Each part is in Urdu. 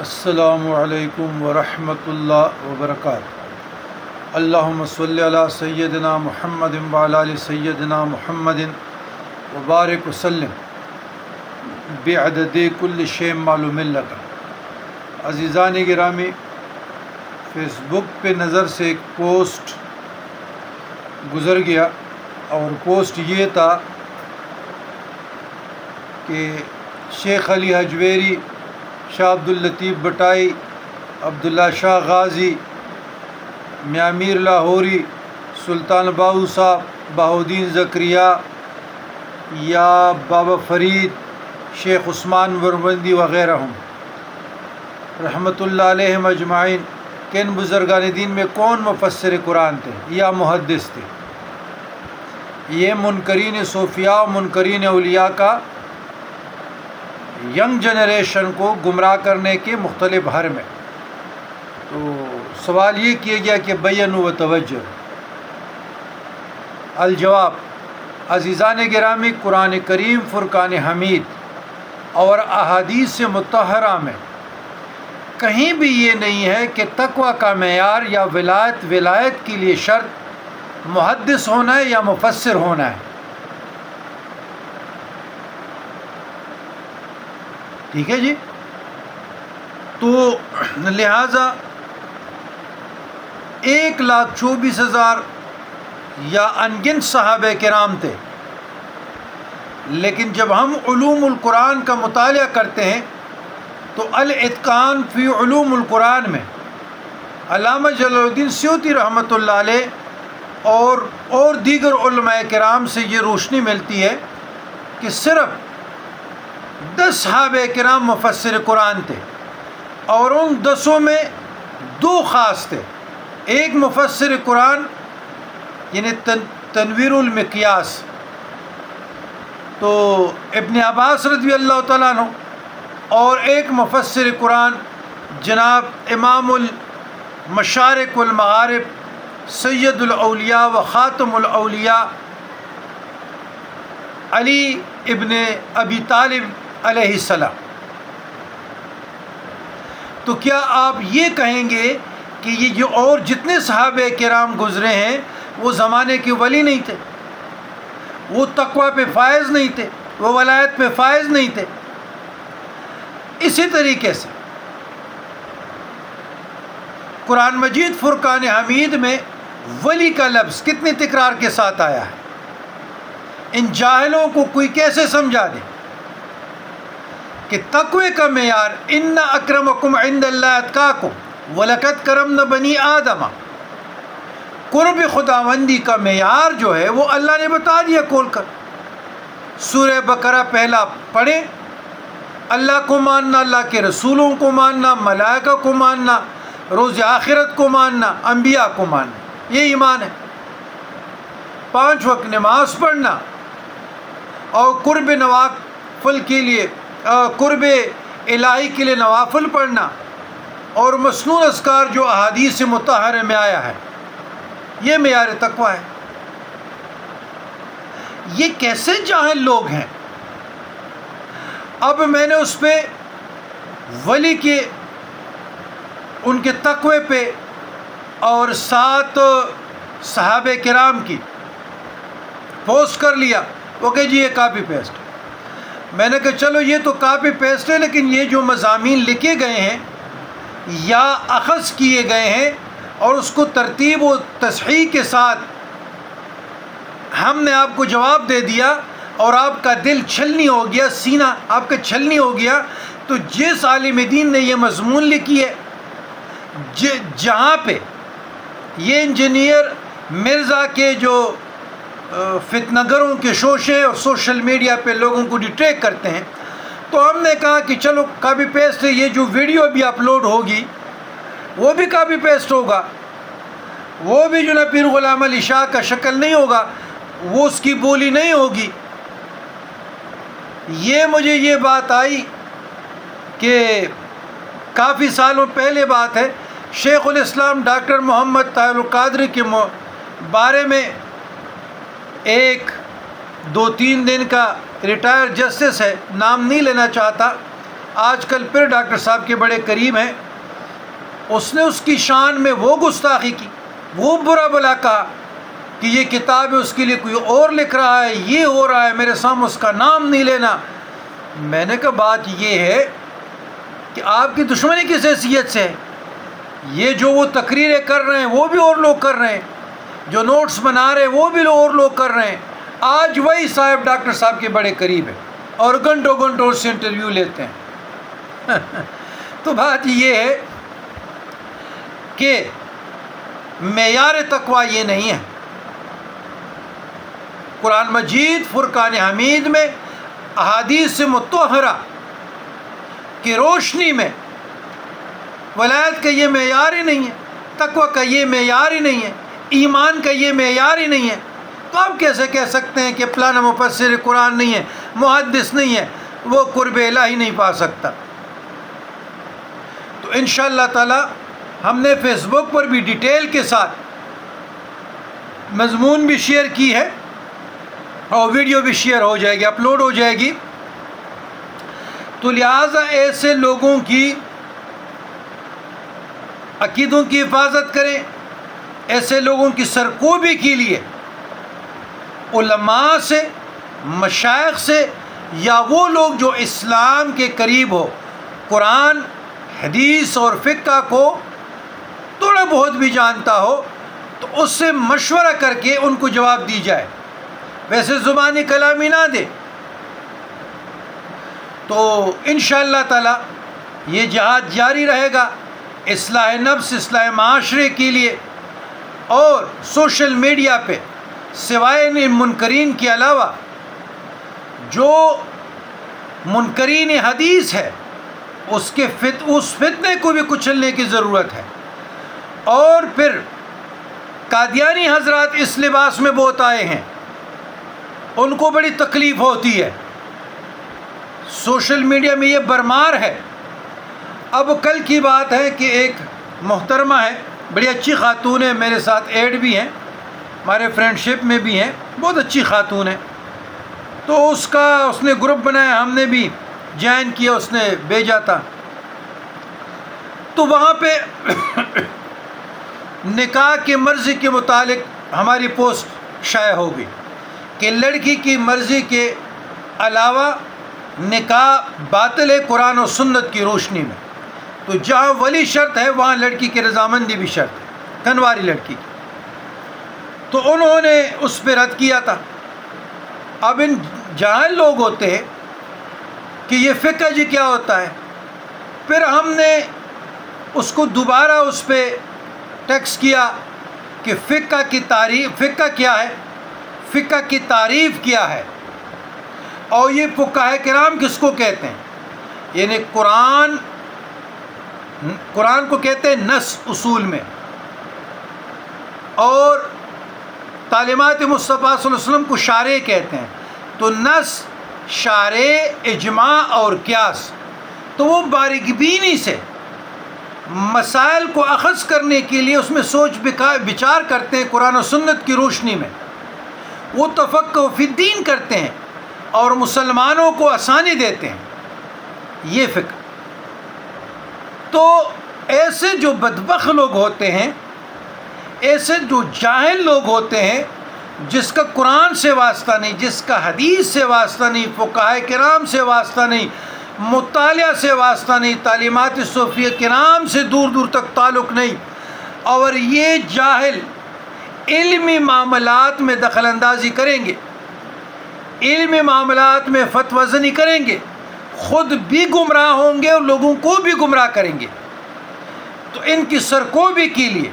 السلام علیکم ورحمۃ اللہ وبرکاتہ۔ اللہم صلی علی سیدنا محمد وعلی آل سیدنا محمد وبارک وسلم بعدد کل شیء معلوم لک۔ عزیزان گرامی، فیس بک پہ نظر سے ایک پوسٹ گزر گیا اور پوسٹ یہ تھا کہ شیخ علی حجویری، شاہ عبداللطیف بٹائی، عبداللہ شاہ غازی، میاں میر لاہوری، سلطان باہو صاحب، بہاؤالدین زکریا یا بابا فرید، شیخ عثمان ورمندی وغیرہ رحمۃ اللہ علیہم اجمعین، کن بزرگان دین میں کون مفسر قرآن تھے یا محدث تھے؟ یہ منکرین صوفیاء و منکرین اولیاء کا ینگ جنریشن کو گمراہ کرنے کے مختلف حرم ہے۔ تو سوال یہ کیا گیا کہ بینوا و توجہ۔ الجواب، عزیزان گرامی، قرآن کریم فرقان حمید اور احادیث مطہرہ میں کہیں بھی یہ نہیں ہے کہ تقوی کا معیار یا ولایت کے لیے شرط محدث ہونا ہے یا مفسر ہونا ہے۔ ٹھیک ہے جی؟ تو لہٰذا 1,24,000 یا انگنت صحابہ کرام تھے، لیکن جب ہم علوم القرآن کا مطالعہ کرتے ہیں تو الاتقان فی علوم القرآن میں علامہ جلال الدین سیوطی رحمۃ اللہ علیہ اور دیگر علماء کرام سے یہ روشنی ملتی ہے کہ صرف 10 صحابہ کرام مفسر قرآن تھے، اور ان 10 میں 2 خاص تھے۔ ایک مفسر قرآن یعنی تنویر المقیاس، تو ابن عباس رضی اللہ تعالیٰ عنہ، اور ایک مفسر قرآن جناب امام المشارق والمغارب سید الاولیاء و خاتم الاولیاء علی ابن ابی طالب علیہ السلام۔ تو کیا آپ یہ کہیں گے کہ یہ جو اور جتنے صحابہ کرام گزرے ہیں وہ زمانے کے ولی نہیں تھے، وہ تقوی پہ فائز نہیں تھے، وہ ولایت پہ فائز نہیں تھے؟ اسی طریقے سے قرآن مجید فرقان حمید میں ولی کا لفظ کتنی تکرار کے ساتھ آیا ہے؟ ان جاہلوں کو کوئی کیسے سمجھا دے کہ تقوی کا معیار ان اکرمکم عند اللہ اتقاکم وَلَقَدْ كَرَمْنَا بَنِي آدَمَ، قرب خداوندی کا معیار جو ہے وہ اللہ نے بتا دیا کھول کر۔ سورہ بقرہ پہلا پڑھیں، اللہ کو ماننا، اللہ کے رسولوں کو ماننا، ملائکہ کو ماننا، روز آخرت کو ماننا، انبیاء کو ماننا، یہ ایمان ہے۔ 5 وقت نماز پڑھنا اور قرب نوافل کے لیے، قرب الہی کے لیے نوافل پڑھنا، اور مسنون اذکار جو احادیث مطہرہ میں آیا ہے، یہ معیار تقوی ہے۔ یہ کیسے جاہل لوگ ہیں؟ اب میں نے اس پہ ولی کے ان کے تقوی پہ اور 7 صحابہ کرام کی پوسٹ کر لیا، وہ کہ جی یہ کاپی پیسٹ۔ میں نے کہا چلو یہ تو کاپی پیسٹ ہے، لیکن یہ جو مضامین لکھے گئے ہیں یا اخذ کیے گئے ہیں اور اس کو ترتیب و تصحیح کے ساتھ ہم نے آپ کو جواب دے دیا، اور آپ کا دل چھلنی ہو گیا، سینہ آپ کا چھلنی ہو گیا، تو جس عالم دین نے یہ مضمون لکھی ہے، جہاں پہ یہ انجینئر مرزا کے جو فتنہ گروں کے شوشے اور سوشل میڈیا پہ لوگوں کو ڈیٹیکٹ کرتے ہیں، تو ہم نے کہا کہ چلو کاپی پیسٹ ہے، یہ جو ویڈیو بھی اپلوڈ ہوگی وہ بھی کاپی پیسٹ ہوگا، وہ بھی جو نا پیر غلام علی شاہ کا شکل نہیں ہوگا، وہ اس کی بولی نہیں ہوگی۔ یہ مجھے یہ بات آئی کہ کافی سالوں پہلے بات ہے، شیخ الاسلام ڈاکٹر محمد طاہر القادری کے بارے میں ایک 2-3 دن کا ریٹائر جسٹس ہے، نام نہیں لینا چاہتا، آج کل پھر ڈاکٹر صاحب کے بڑے قریب ہیں، اس نے اس کی شان میں وہ گستاخی کی، وہ برا بلا کہا کہ یہ کتاب ہے، اس کے لیے کوئی اور لکھ رہا ہے، یہ ہو رہا ہے، میرے سامنے اس کا نام نہیں لینا۔ میں نے کہا بات یہ ہے کہ آپ کی دشمنی کس حیثیت سے ہے؟ یہ جو وہ تقریریں کر رہے ہیں وہ بھی اور لوگ کر رہے ہیں، جو نوٹس بنا رہے ہیں وہ بھی اور لوگ کر رہے ہیں۔ آج وہی صاحب ڈاکٹر صاحب کے بڑے قریب ہیں اور گھنٹوں گھنٹوں سے انٹرویو لیتے ہیں۔ تو بات یہ ہے کہ معیار تقویٰ یہ نہیں ہے۔ قرآن مجید فرقان حمید میں احادیث مطہرہ کی روشنی میں ولایت کا یہ معیار ہی نہیں ہے، تقویٰ کا یہ معیار ہی نہیں ہے، ایمان کا یہ معیار ہی نہیں ہے، تو آپ کیسے کہہ سکتے ہیں کہ فلانا مفسر قرآن نہیں ہے، محدث نہیں ہے، وہ قرب الہی نہیں پا سکتا؟ تو انشاءاللہ تعالی ہم نے فیس بک پر بھی ڈیٹیل کے ساتھ مضمون بھی شیئر کی ہے اور ویڈیو بھی شیئر ہو جائے گی، اپلوڈ ہو جائے گی۔ تو لہٰذا ایسے لوگوں کی عقیدوں کی حفاظت کریں، ایسے لوگوں کی سرکوبی کے لیے علماء سے، مشائخ سے، یا وہ لوگ جو اسلام کے قریب ہو، قرآن، حدیث اور فقہ کو تھوڑا بہت بھی جانتا ہو، تو اس سے مشورہ کر کے ان کو جواب دی جائے، ویسے زبانی کلامی نہ دے۔ تو انشاءاللہ تعالی یہ جہاد جاری رہے گا اصلاح نفس، اصلاح معاشرے کے لیے، اور سوشل میڈیا پہ سوائے ان منکرین کے علاوہ جو منکرین حدیث ہے اس فتنے کو بھی کچلنے کی ضرورت ہے۔ اور پھر قادیانی حضرات اس لباس میں بہت آئے ہیں، ان کو بڑی تکلیف ہوتی ہے، سوشل میڈیا میں یہ برمار ہے۔ اب کل کی بات ہے کہ ایک محترمہ ہے، بڑی اچھی خاتون ہے، میرے ساتھ ایڈ بھی ہیں، ہمارے فرینڈ شپ میں بھی ہیں، بہت اچھی خاتون ہے۔ تو اس نے گروپ بنایا، ہم نے بھی جوائن کیا، اس نے بھیجا تھا۔ تو وہاں پہ نکاح کی مرضی کے متعلق ہماری پوسٹ شائع ہو گئی کہ لڑکی کی مرضی کے علاوہ نکاح باطل ہے قرآن و سنت کی روشنی میں۔ تو جہاں ولی شرط ہے وہاں لڑکی کی رضامندی بھی شرط ہے، کنواری لڑکی کی۔ تو انہوں نے اس پہ رد کیا تھا۔ اب ان جاہل لوگ ہوتے ہیں کہ یہ فقہ جی کیا ہوتا ہے، پھر ہم نے اس کو دوبارہ اس پہ ٹیکس کیا کہ فقہ کی تعریف، فقہ کیا ہے، فقہ کی تعریف کیا ہے، اور یہ فقہاء کرام کس کو کہتے ہیں؟ یعنی قرآن کو کہتے ہیں نص اصول میں، اور تعلیمات مصطفیٰ صلی اللہ علیہ وسلم کو شارع کہتے ہیں۔ تو نص، شارع، اجماع اور قیاس، تو وہ باریک بینی سے مسائل کو اخذ کرنے کے لیے اس میں سوچ بچار کرتے ہیں قرآن و سنت کی روشنی میں، وہ تفقہ فی الدین کرتے ہیں اور مسلمانوں کو آسانی دیتے ہیں، یہ فقہ۔ تو ایسے جو بدبخت لوگ ہوتے ہیں، ایسے جو جاہل لوگ ہوتے ہیں، جس کا قرآن سے واسطہ نہیں، جس کا حدیث سے واسطہ نہیں، فقہاء کرام سے واسطہ نہیں، مطالعہ سے واسطہ نہیں، تعلیمات صوفیہ کرام سے دور دور تک تعلق نہیں، اور یہ جاہل علمی معاملات میں دخل اندازی کریں گے، علمی معاملات میں فتویٰ زنی کریں گے، خود بھی گمراہ ہوں گے اور لوگوں کو بھی گمراہ کریں گے۔ تو ان کی سرکوبی کے لیے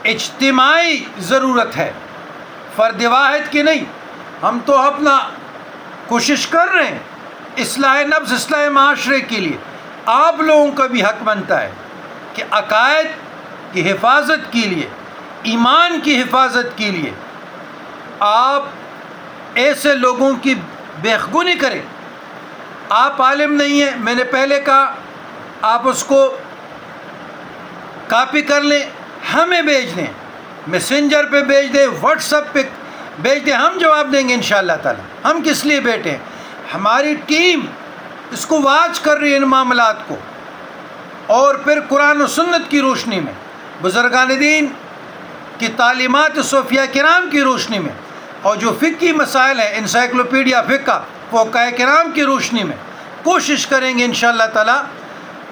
اجتماعی ضرورت ہے، فرد واحد کی نہیں۔ ہم تو اپنا کوشش کر رہے ہیں اصلاح نفس، اصلاح معاشرے کے لیے، آپ لوگوں کا بھی حق بنتا ہے کہ عقائد کی حفاظت کے لیے، ایمان کی حفاظت کے لیے آپ ایسے لوگوں کی بےخبونی کریں۔ آپ عالم نہیں ہیں، میں نے پہلے کہا، آپ اس کو کاپی کر لیں، ہمیں بھیج دیں، میسنجر پہ بھیج دیں، واٹس ایپ پہ بھیج دیں، ہم جواب دیں گے انشاءاللہ تعالی۔ ہم کس لیے بیٹھے ہیں؟ ہماری ٹیم اس کو واچ کر رہی ہے ان معاملات کو، اور پھر قرآن و سنت کی روشنی میں، بزرگان دین کی تعلیمات صوفیہ کرام کی روشنی میں، اور جو فقہی مسائل ہیں انسائکلوپیڈیا فقہ فقہاء کرام کی روشنی میں کوشش کریں گے انشاءاللہ تعالی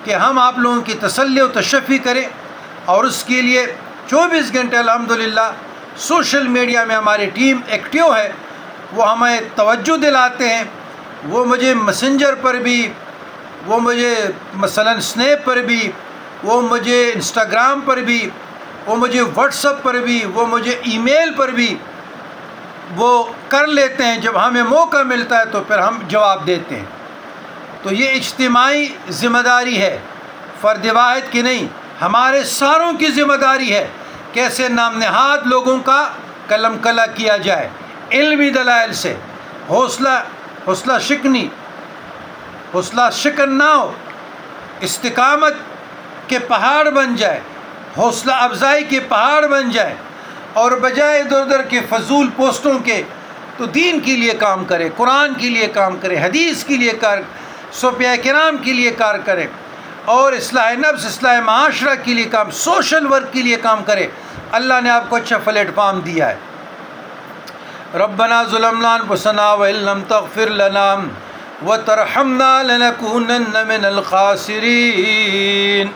کہ ہم آپ لوگوں کی تسلی و تشفی کریں. اور اس کے لیے 24 گھنٹے الحمدللہ سوشل میڈیا میں ہماری ٹیم ایکٹیو ہے، وہ ہمیں توجہ دلاتے ہیں. وہ مجھے میسنجر پر بھی، وہ مجھے مثلا اسنیپ پر بھی، وہ مجھے انسٹاگرام پر بھی، وہ مجھے واٹس ایپ پر بھی، وہ مجھے ای میل پر بھی وہ کر لیتے ہیں. جب ہمیں موقع ملتا ہے تو پھر ہم جواب دیتے ہیں. تو یہ اجتماعی ذمہ داری ہے، فرد واحد کی نہیں، ہمارے ساروں کی ذمہ داری ہے کیسے نام نہاد لوگوں کا قلم کلا کیا جائے علمی دلائل سے. حوصلہ شکن نہ ہو، استقامت کے پہاڑ بن جائے، حوصلہ افزائی کے پہاڑ بن جائے، اور بجائے ادھر ادھر کے فضول پوسٹوں کے تو دین کے لیے کام کرے، قرآن کے لیے کام کرے، حدیث کے لیے صوفیہ کرام کے لیے کار کرے، اور اصلاح نفس اصلاح معاشرہ کے لیے کام، سوشل ورک کے لیے کام کرے. اللہ نے آپ کو اچھا پلیٹ فارم دیا ہے. ربنا ظلمنا انفسنا وان لم تغفر لنا وترحمنا لنكونن من الخاسرین.